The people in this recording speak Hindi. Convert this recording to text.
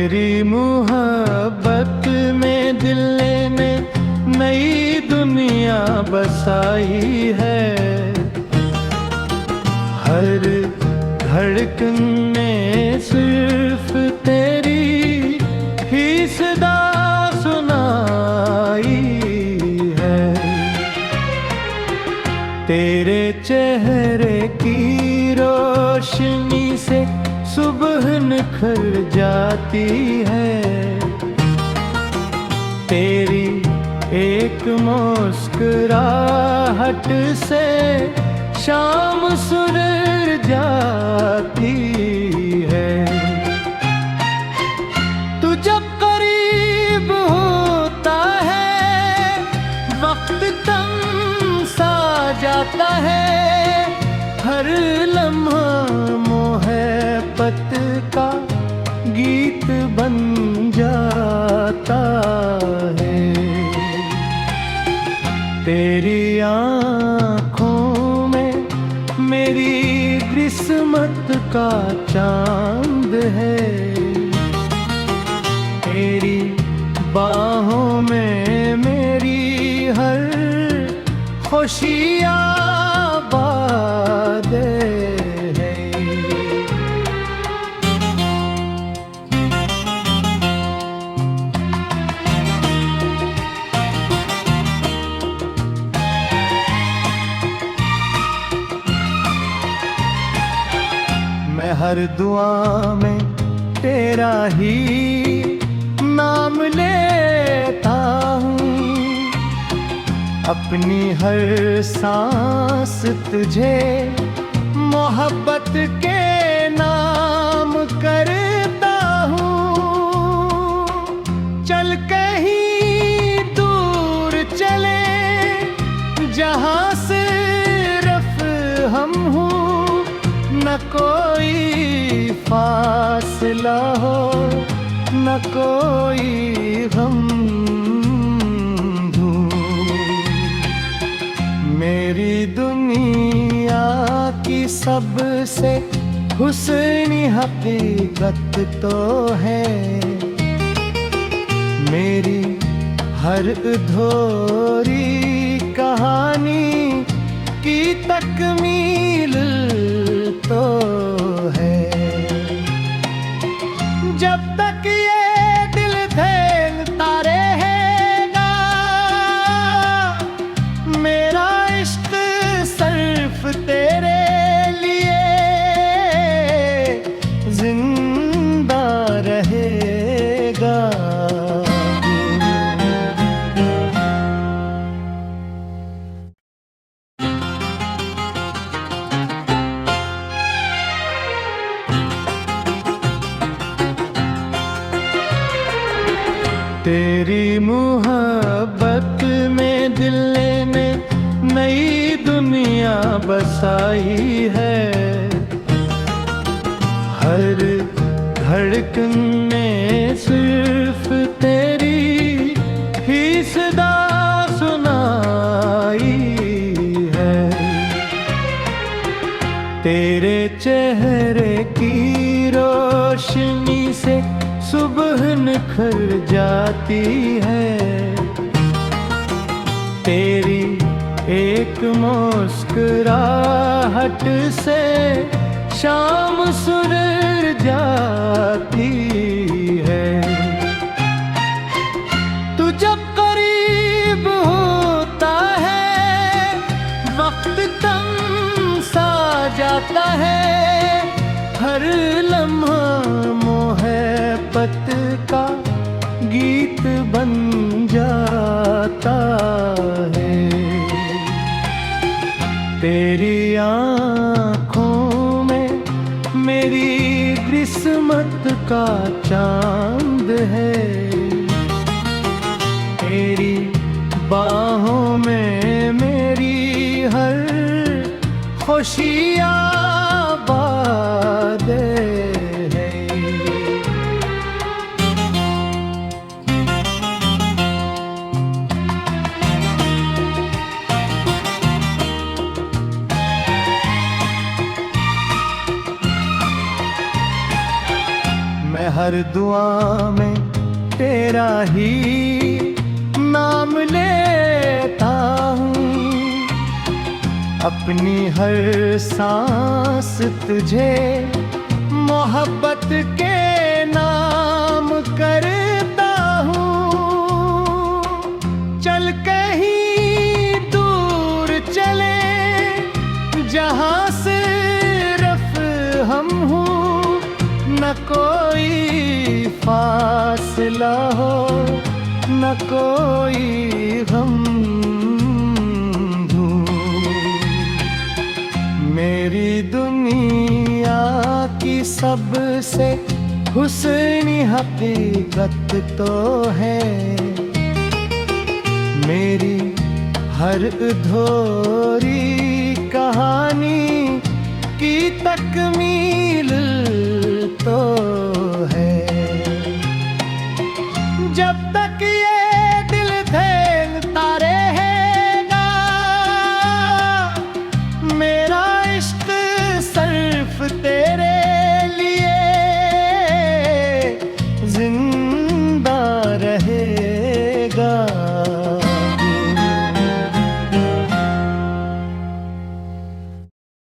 तेरी मुहब्बत में दिल ने नई दुनिया बसाई है। हर धड़कन में सिर्फ तेरी ही सदा सुनाई है। तेरे चेहरे की रोशनी से सुबह निखर जाती है। तेरी एक मुस्कुराहट से शाम सुरर जाती है। तू जब करीब होता है वक्त तम सा जाता है। हर लम्हा मोहब्बत का गीत बन जाता है। तेरी आँखों में मेरी किस्मत का चांद है। तेरी बाहों में मेरी हर खुशियाँ आबाद है। मैं हर दुआ में तेरा ही नाम लेता हूँ। अपनी हर सांस तुझे मोहब्बत के नाम करता हूँ। चल कहीं दूर चले जहाँ सिर्फ हम हूँ। न कोई फासला हो न कोई गम दूँ। मेरी दुनिया की सबसे हुस्नी हकीकत तो है। मेरी हर अधूरी कहानी की तकमील तो है। जब तक ये दिल धड़कता रहेगा मेरा इश्क सिर्फ तेरे लिए जिंदा रहेगा। तेरी मुहब्बत में दिल ने नई दुनिया बसाई है। हर धड़कन में सिर्फ तेरी ही सदा सुनाई है। तेरे चेहरे की रोशनी से सुबह निखर जाती है। तेरी एक मुस्कुराहट से शाम सुरर जाती है। तू जब करीब होता है वक्त तम सा जाता है। हर लम्हा मोहब्बत का गीत बन जाता है। तेरी आँखों में मेरी किस्मत का चांद है। तेरी बाहों में मेरी हर खुशियाँ आबाद है। मैं हर हर दुआ में तेरा ही नाम लेता हूँ। अपनी हर सांस तुझे मोहब्बत के नाम करता हूँ। चल कहीं दूर चले जहाँ सिर्फ हम हूँ, न कोई फासला हो न कोई गम दूर। मेरी दुनिया की सबसे हुस्नी हकीकत तो है, मेरी हर अधूरी कहानी की तकमील